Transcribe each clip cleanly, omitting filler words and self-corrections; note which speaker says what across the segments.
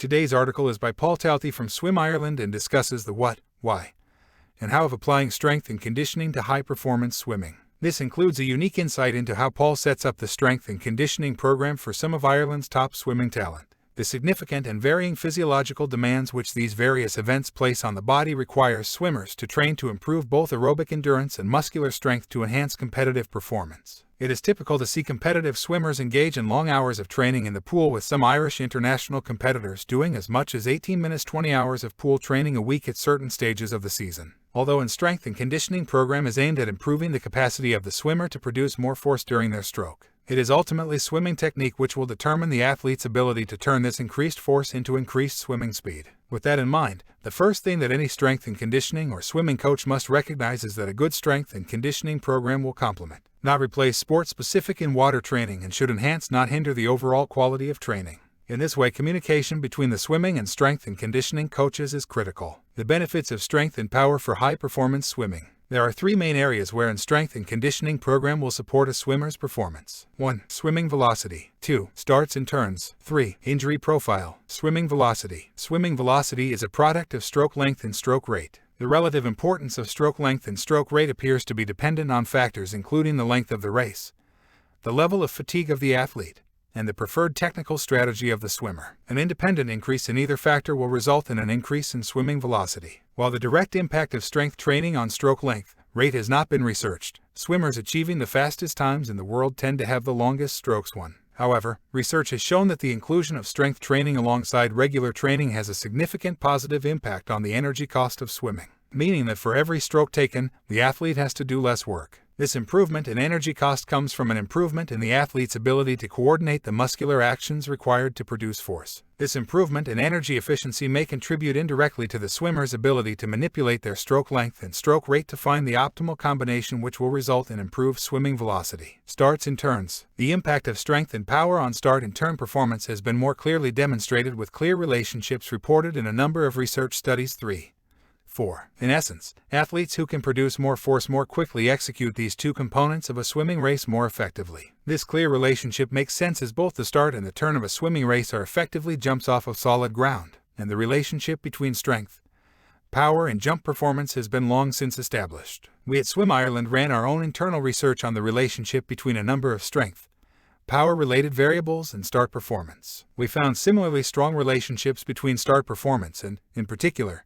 Speaker 1: Today's article is by Paul Talty from Swim Ireland and discusses the what, why, and how of applying strength and conditioning to high-performance swimming. This includes a unique insight into how Paul sets up the strength and conditioning program for some of Ireland's top swimming talent. The significant and varying physiological demands which these various events place on the body requires swimmers to train to improve both aerobic endurance and muscular strength to enhance competitive performance. It is typical to see competitive swimmers engage in long hours of training in the pool, with some Irish international competitors doing as much as 18 minutes 20 hours of pool training a week at certain stages of the season. Although a strength and conditioning program is aimed at improving the capacity of the swimmer to produce more force during their stroke, it is ultimately swimming technique which will determine the athlete's ability to turn this increased force into increased swimming speed. With that in mind, the first thing that any strength and conditioning or swimming coach must recognize is that a good strength and conditioning program will complement, not replace, sport-specific in-water training and should enhance, not hinder, the overall quality of training. In this way, communication between the swimming and strength and conditioning coaches is critical. The benefits of strength and power for high-performance swimming. There are three main areas wherein strength and conditioning program will support a swimmer's performance. 1. Swimming velocity. 2. Starts and turns. 3. Injury profile. Swimming velocity. Swimming velocity is a product of stroke length and stroke rate. The relative importance of stroke length and stroke rate appears to be dependent on factors including the length of the race, the level of fatigue of the athlete, and the preferred technical strategy of the swimmer. An independent increase in either factor will result in an increase in swimming velocity. While the direct impact of strength training on stroke length rate has not been researched, swimmers achieving the fastest times in the world tend to have the longest strokes won. However, research has shown that the inclusion of strength training alongside regular training has a significant positive impact on the energy cost of swimming, meaning that for every stroke taken, the athlete has to do less work. This improvement in energy cost comes from an improvement in the athlete's ability to coordinate the muscular actions required to produce force. This improvement in energy efficiency may contribute indirectly to the swimmer's ability to manipulate their stroke length and stroke rate to find the optimal combination which will result in improved swimming velocity. Starts and turns. The impact of strength and power on start and turn performance has been more clearly demonstrated, with clear relationships reported in a number of research studies. 3. 4. In essence, athletes who can produce more force more quickly execute these two components of a swimming race more effectively. This clear relationship makes sense as both the start and the turn of a swimming race are effectively jumps off of solid ground, and the relationship between strength, power, and jump performance has been long since established. We at Swim Ireland ran our own internal research on the relationship between a number of strength, power-related variables and start performance. We found similarly strong relationships between start performance and, in particular,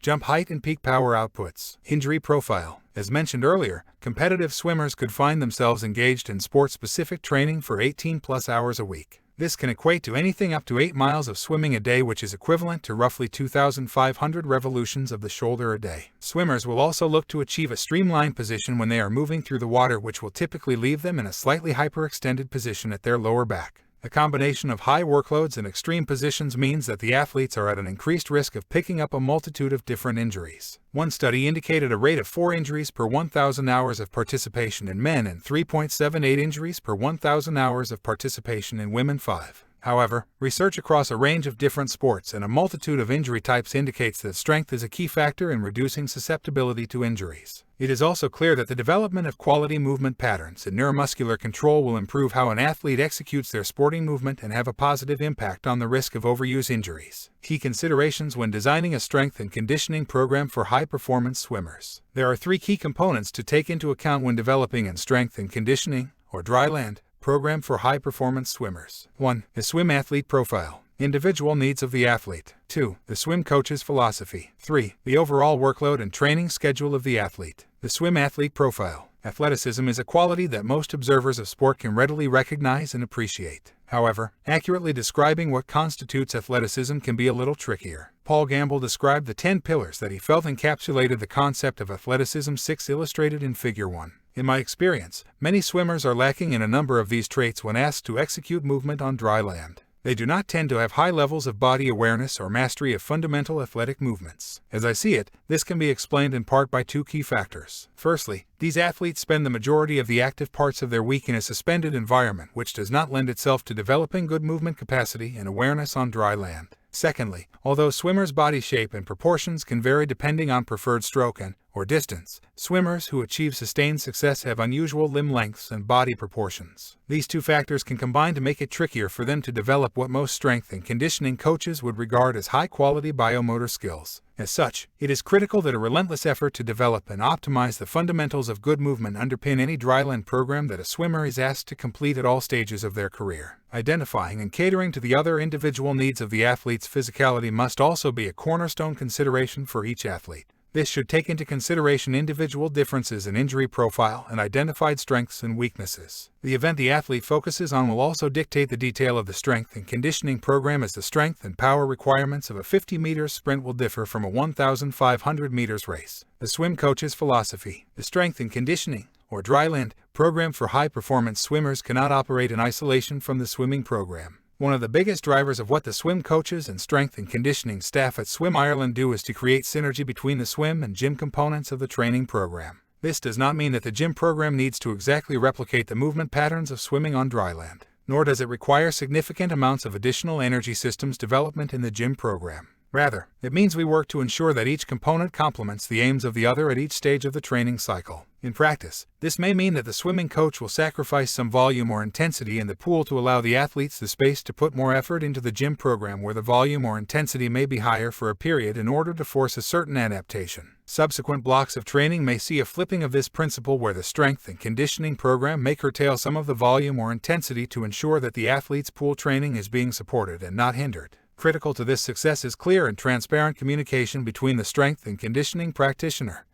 Speaker 1: jump height and peak power outputs. Injury profile. As mentioned earlier, competitive swimmers could find themselves engaged in sport-specific training for 18+ hours a week. This can equate to anything up to 8 miles of swimming a day, which is equivalent to roughly 2,500 revolutions of the shoulder a day. Swimmers will also look to achieve a streamlined position when they are moving through the water, which will typically leave them in a slightly hyperextended position at their lower back. A combination of high workloads and extreme positions means that the athletes are at an increased risk of picking up a multitude of different injuries. One study indicated a rate of 4 injuries per 1,000 hours of participation in men and 3.78 injuries per 1,000 hours of participation in women. 5. However, research across a range of different sports and a multitude of injury types indicates that strength is a key factor in reducing susceptibility to injuries. It is also clear that the development of quality movement patterns and neuromuscular control will improve how an athlete executes their sporting movement and have a positive impact on the risk of overuse injuries. Key considerations when designing a strength and conditioning program for high-performance swimmers. There are 3 key components to take into account when developing a strength and conditioning, or dryland, program for high-performance swimmers. 1. The swim athlete profile. Individual needs of the athlete. 2. The swim coach's philosophy. 3. The overall workload and training schedule of the athlete. The swim athlete profile. Athleticism is a quality that most observers of sport can readily recognize and appreciate. However, accurately describing what constitutes athleticism can be a little trickier. Paul Gamble described the 10 pillars that he felt encapsulated the concept of athleticism, 6 illustrated in Figure 1. In my experience, many swimmers are lacking in a number of these traits when asked to execute movement on dry land. They do not tend to have high levels of body awareness or mastery of fundamental athletic movements. As I see it, this can be explained in part by 2 key factors. Firstly, these athletes spend the majority of the active parts of their week in a suspended environment, which does not lend itself to developing good movement capacity and awareness on dry land. Secondly, although swimmers' body shape and proportions can vary depending on preferred stroke and or distance, swimmers who achieve sustained success have unusual limb lengths and body proportions. These two factors can combine to make it trickier for them to develop what most strength and conditioning coaches would regard as high-quality biomotor skills. As such, it is critical that a relentless effort to develop and optimize the fundamentals of good movement underpin any dryland program that a swimmer is asked to complete at all stages of their career. Identifying and catering to the other individual needs of the athlete's physicality must also be a cornerstone consideration for each athlete. This should take into consideration individual differences in injury profile and identified strengths and weaknesses. The event the athlete focuses on will also dictate the detail of the strength and conditioning program, as the strength and power requirements of a 50-meter sprint will differ from a 1,500 meters race. The swim coach's philosophy. The strength and conditioning, or dryland, program for high-performance swimmers cannot operate in isolation from the swimming program. One of the biggest drivers of what the swim coaches and strength and conditioning staff at Swim Ireland do is to create synergy between the swim and gym components of the training program. This does not mean that the gym program needs to exactly replicate the movement patterns of swimming on dryland, nor does it require significant amounts of additional energy systems development in the gym program. Rather, it means we work to ensure that each component complements the aims of the other at each stage of the training cycle. In practice, this may mean that the swimming coach will sacrifice some volume or intensity in the pool to allow the athletes the space to put more effort into the gym program, where the volume or intensity may be higher for a period in order to force a certain adaptation. Subsequent blocks of training may see a flipping of this principle, where the strength and conditioning program may curtail some of the volume or intensity to ensure that the athlete's pool training is being supported and not hindered. Critical to this success is clear and transparent communication between the strength and conditioning practitioner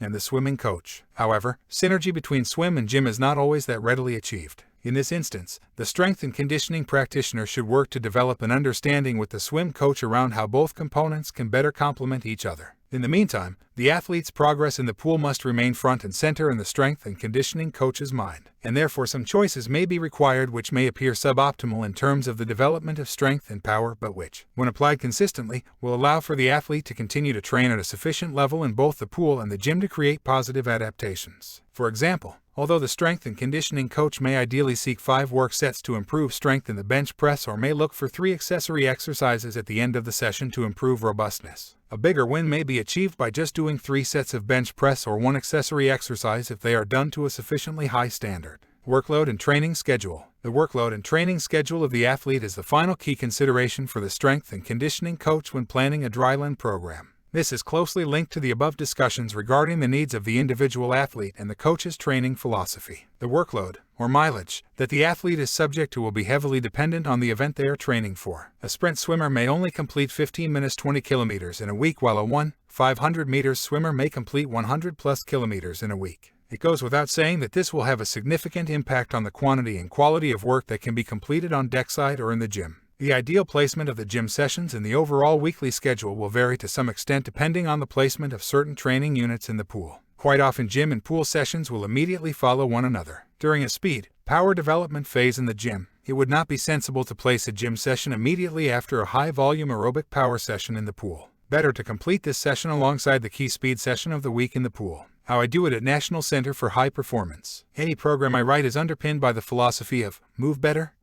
Speaker 1: and the swimming coach. However, synergy between swim and gym is not always that readily achieved. In this instance, the strength and conditioning practitioner should work to develop an understanding with the swim coach around how both components can better complement each other. In the meantime, the athlete's progress in the pool must remain front and center in the strength and conditioning coach's mind, and therefore some choices may be required which may appear suboptimal in terms of the development of strength and power, but which, when applied consistently, will allow for the athlete to continue to train at a sufficient level in both the pool and the gym to create positive adaptations. For example, although the strength and conditioning coach may ideally seek 5 work sets to improve strength in the bench press, or may look for 3 accessory exercises at the end of the session to improve robustness, a bigger win may be achieved by just doing 3 sets of bench press or 1 accessory exercise if they are done to a sufficiently high standard. Workload and training schedule. The workload and training schedule of the athlete is the final key consideration for the strength and conditioning coach when planning a dryland program. This is closely linked to the above discussions regarding the needs of the individual athlete and the coach's training philosophy. The workload, or mileage, that the athlete is subject to will be heavily dependent on the event they are training for. A sprint swimmer may only complete 15 minutes 20 kilometers in a week, while a 1,500 meters swimmer may complete 100 plus kilometers in a week. It goes without saying that this will have a significant impact on the quantity and quality of work that can be completed on deckside or in the gym. The ideal placement of the gym sessions in the overall weekly schedule will vary to some extent depending on the placement of certain training units in the pool. Quite often, gym and pool sessions will immediately follow one another. During a speed, power development phase in the gym, it would not be sensible to place a gym session immediately after a high-volume aerobic power session in the pool. Better to complete this session alongside the key speed session of the week in the pool. How I do it at National Center for High Performance. Any program I write is underpinned by the philosophy of move better,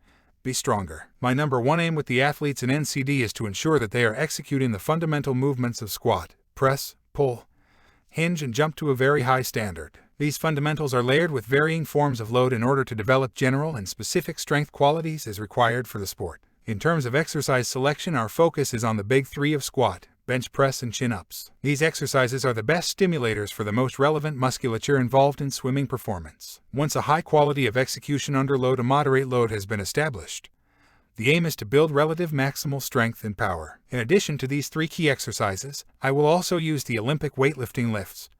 Speaker 1: be stronger. My number 1 aim with the athletes in NCD is to ensure that they are executing the fundamental movements of squat, press, pull, hinge, and jump to a very high standard. These fundamentals are layered with varying forms of load in order to develop general and specific strength qualities as required for the sport. In terms of exercise selection, our focus is on the big 3 of squat, bench press, and chin-ups. These exercises are the best stimulators for the most relevant musculature involved in swimming performance. Once a high quality of execution under low to moderate load has been established, the aim is to build relative maximal strength and power. In addition to these 3 key exercises, I will also use the Olympic weightlifting lifts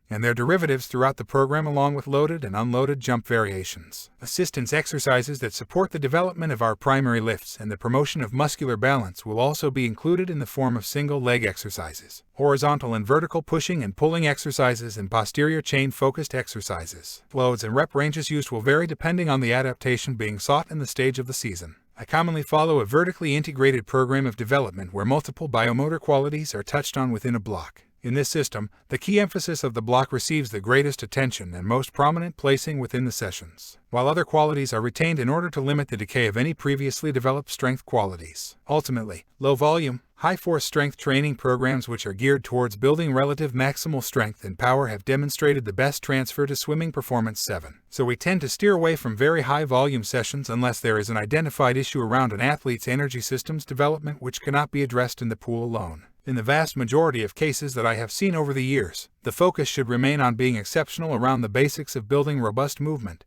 Speaker 1: and their derivatives throughout the program, along with loaded and unloaded jump variations. Assistance exercises that support the development of our primary lifts and the promotion of muscular balance will also be included in the form of single leg exercises, horizontal and vertical pushing and pulling exercises, and posterior chain focused exercises. Loads and rep ranges used will vary depending on the adaptation being sought and the stage of the season. I commonly follow a vertically integrated program of development where multiple biomotor qualities are touched on within a block. In this system, the key emphasis of the block receives the greatest attention and most prominent placing within the sessions, while other qualities are retained in order to limit the decay of any previously developed strength qualities. Ultimately, low volume, High-force strength training programs which are geared towards building relative maximal strength and power have demonstrated the best transfer to swimming performance 7. So we tend to steer away from very high-volume sessions unless there is an identified issue around an athlete's energy systems development which cannot be addressed in the pool alone. In the vast majority of cases that I have seen over the years, the focus should remain on being exceptional around the basics of building robust movement,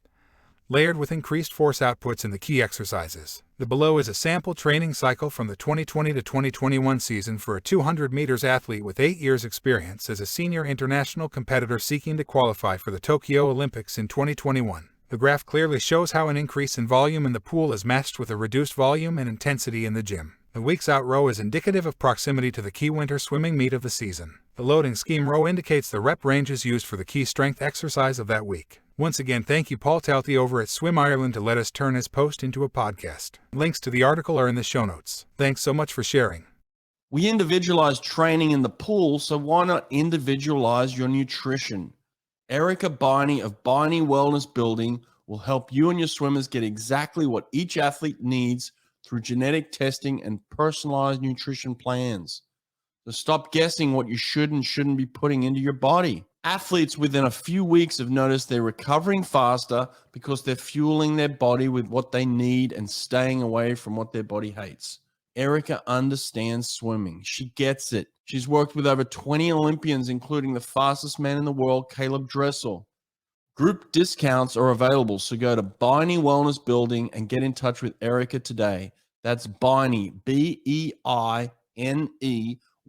Speaker 1: layered with increased force outputs in the key exercises. The below is a sample training cycle from the 2020 to 2021 season for a 200 meters athlete with 8 years experience as a senior international competitor seeking to qualify for the Tokyo Olympics in 2021. The graph clearly shows how an increase in volume in the pool is matched with a reduced volume and intensity in the gym. The weeks out row is indicative of proximity to the key winter swimming meet of the season. The loading scheme row indicates the rep ranges used for the key strength exercise of that week. Once again, thank you Paul Talty over at Swim Ireland to let us turn his post into a podcast. Links to the article are in the show notes. Thanks so much for sharing.
Speaker 2: We individualize training in the pool, so why not individualize your nutrition? Erica Beine of Beine Wellness Building will help you and your swimmers get exactly what each athlete needs through genetic testing and personalized nutrition plans. So stop guessing what you should and shouldn't be putting into your body. Athletes within a few weeks have noticed they're recovering faster because they're fueling their body with what they need and staying away from what their body hates. Erica understands swimming. She gets it. She's worked with over 20 Olympians, including the fastest man in the world, Caleb Dressel. Group discounts are available, so go to Beine Wellness Building and get in touch with Erica today. That's Beine, B-E-I-N-E,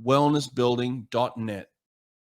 Speaker 2: wellnessbuilding.net.